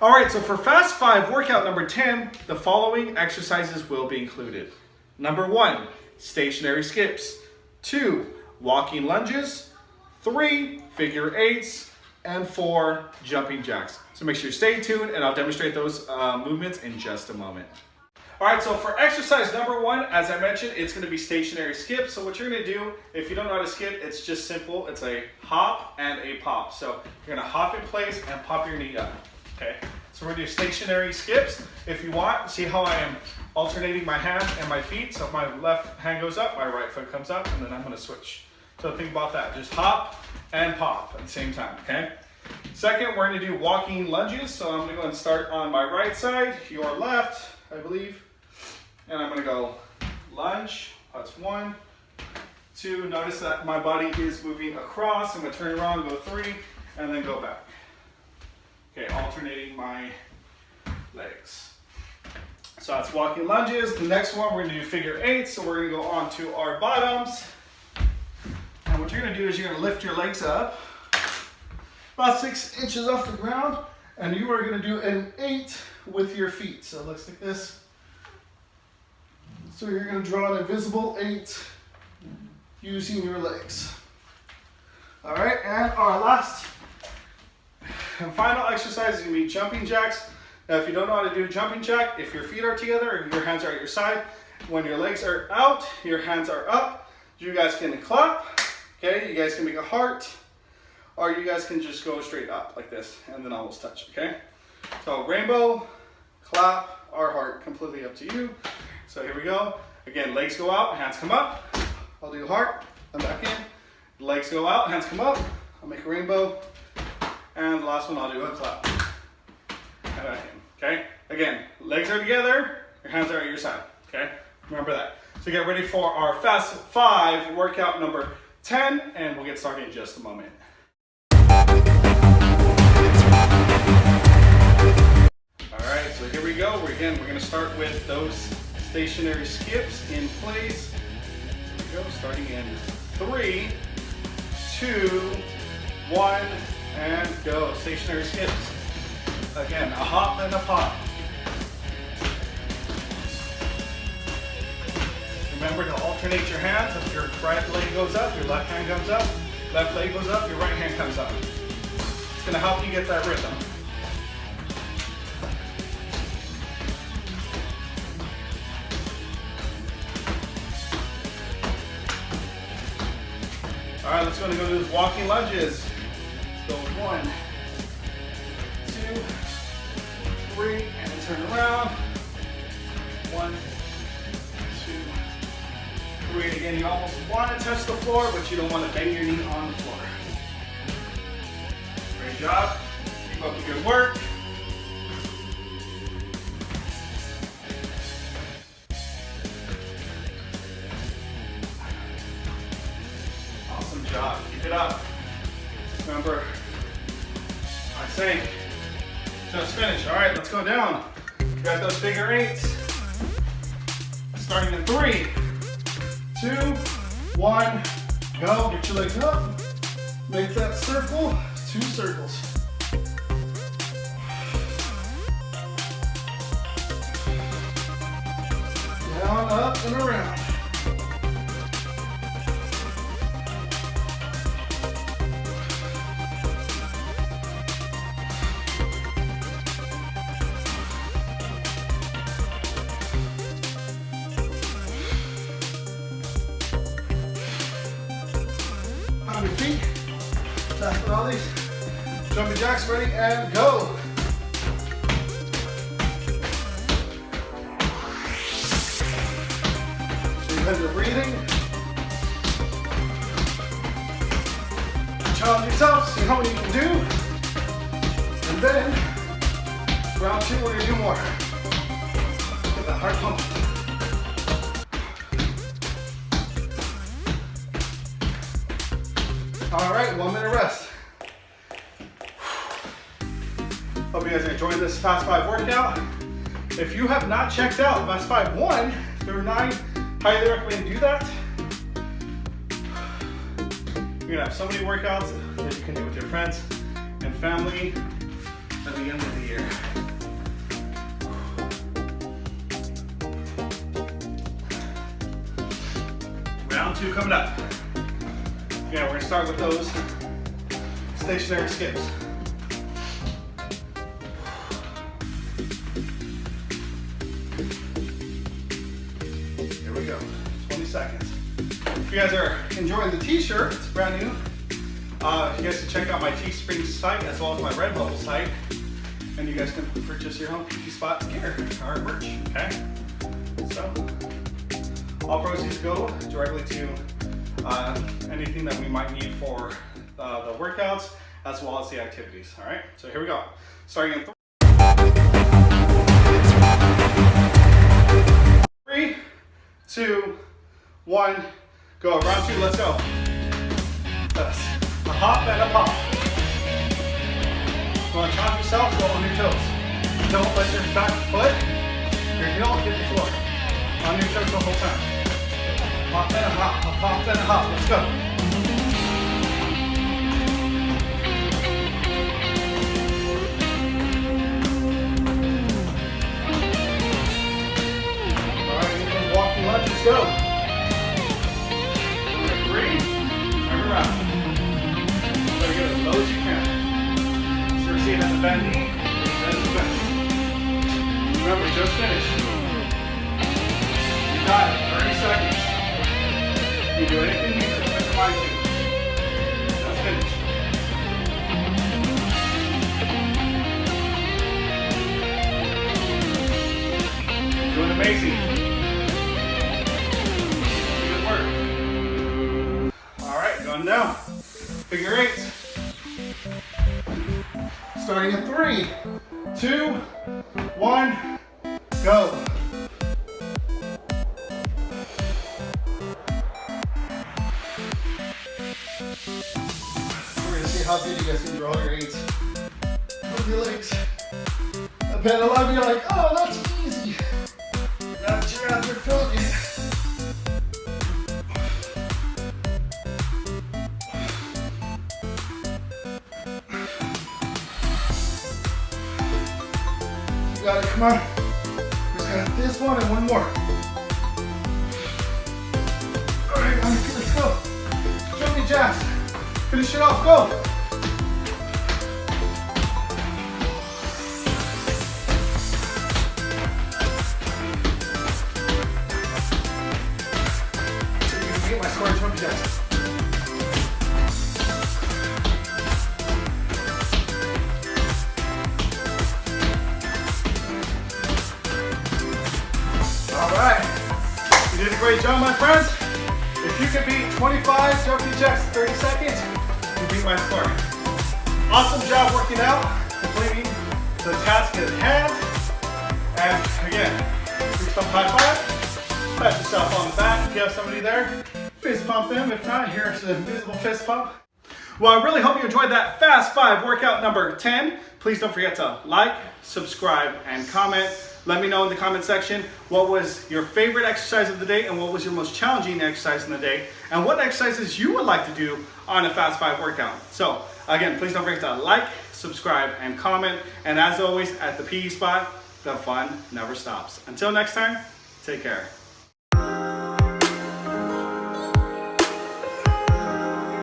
All right, so for Fast 5 workout number 10, the following exercises will be included. Number 1, stationary skips. 2, walking lunges. 3, figure eights. And 4, jumping jacks. So make sure you stay tuned and I'll demonstrate those movements in just a moment. All right, so for exercise number 1, as I mentioned, it's gonna be stationary skips. So what you're gonna do, if you don't know how to skip, it's just simple. It's a hop and a pop. So you're gonna hop in place and pop your knee up, okay? So we're gonna do stationary skips. If you want, see how I am alternating my hands and my feet. So if my left hand goes up, my right foot comes up, and then I'm gonna switch. So think about that, just hop and pop at the same time, okay? Second, we're gonna do walking lunges. So I'm gonna go and start on my right side, your left, I believe. And I'm gonna go lunge, that's 1, 2, notice that my body is moving across. I'm gonna turn around, go 3, and then go back. Okay, alternating my legs. So that's walking lunges. The next one, we're gonna do figure eights. So we're gonna go on to our bottoms. And what you're gonna do is you're gonna lift your legs up about 6 inches off the ground, and you are gonna do an 8 with your feet. So it looks like this. So you're gonna draw an invisible 8 using your legs. All right, and our last and final exercise is gonna be jumping jacks. Now, if you don't know how to do a jumping jack, if your feet are together and your hands are at your side, when your legs are out, your hands are up, you guys can clap, okay? You guys can make a heart, or you guys can just go straight up like this and then almost touch, okay? So rainbow, clap, or heart, completely up to you. So here we go. Again, legs go out, hands come up. I'll do heart, then back in. Legs go out, hands come up. I'll make a rainbow. And the last one, I'll do a clap. And back in, okay? Again, legs are together, your hands are at your side, okay? Remember that. So get ready for our Fast 5 workout number 10, and we'll get started in just a moment. All right, so here we go. We're gonna start with those stationary skips in place. Here we go, starting in 3, 2, 1, and go. Stationary skips. Again, a hop and a pop. Remember to alternate your hands. If your right leg goes up, your left hand comes up. Left leg goes up, your right hand comes up. It's gonna help you get that rhythm. All right, let's go do those walking lunges. Let's go 1, 2, 3, and then turn around. 1, 2, 3. Again, you almost want to touch the floor, but you don't want to bend your knee on the floor. Great job. Keep up the good work. Awesome job. Keep it up. Remember, I say, just finish. All right, let's go down. Got those figure eights. Starting in 3, 2, 1, go. Get your legs up. Make that circle, 2 circles. Down, up, and around. On your feet. Tap with all these. Jumping jacks ready and go. So you have your breathing. Challenge yourself, see how many you can do. And then, round 2, we're gonna do more. Get that heart pumping. All right, 1 minute rest. Hope you guys enjoyed this Fast 5 workout. If you have not checked out Fast 5 1 through 9, highly recommend you do that. You're gonna have so many workouts that you can do with your friends and family. I mean, the end of the year. Round 2 coming up. Yeah, we're gonna start with those stationary skips. Here we go, 20 seconds. If you guys are enjoying the t-shirt, it's brand new. You guys can check out my Teespring site as well as my Redbubble site. And you guys can purchase your own PT Spot gear or merch, okay? So, all proceeds go directly to anything that we might need for the workouts as well as the activities, all right? So here we go. Starting in 3, 2, 1, go. Round 2, let's go. That's a hop and a pop. You want to chop yourself, go on your toes. Don't let your back foot, your heel hit the floor. On your toes the whole time. Hop and a hop, a hop and a hop. Let's go. All right, those walking lunges, go. Number 3, turn around. Try to get as low as you can. See it at the bend knee, then the bench. Remember, just finish. You got it, 30 seconds. You do anything you can put your mind to. Just finish. Doing amazing. Good work. All right, going down. Figure 8. Starting in 3, 2, 1, go. We're gonna see how good you guys can draw your 8s. Move your legs. I bet a lot of you are like, oh, that's easy. That's your after feeling it. Got it, come on. We just got this one and one more. All right, let's go. Jumping jacks. Finish it off, go. So you can get my square jumping jacks. You did a great job, my friends. If you can beat 25 jumping jacks in 30 seconds, you beat my score. Awesome job working out, completing the task at hand. And again, big stump high five. Pat yourself on the back. If you have somebody there, fist pump them. If not, here's the invisible fist pump. Well, I really hope you enjoyed that Fast 5 workout number 10. Please don't forget to like, subscribe, and comment. Let me know in the comment section what was your favorite exercise of the day and what was your most challenging exercise in the day and what exercises you would like to do on a Fast 5 workout. So again, please don't forget to like, subscribe, and comment. And as always, at the PE Spot, the fun never stops. Until next time, take care.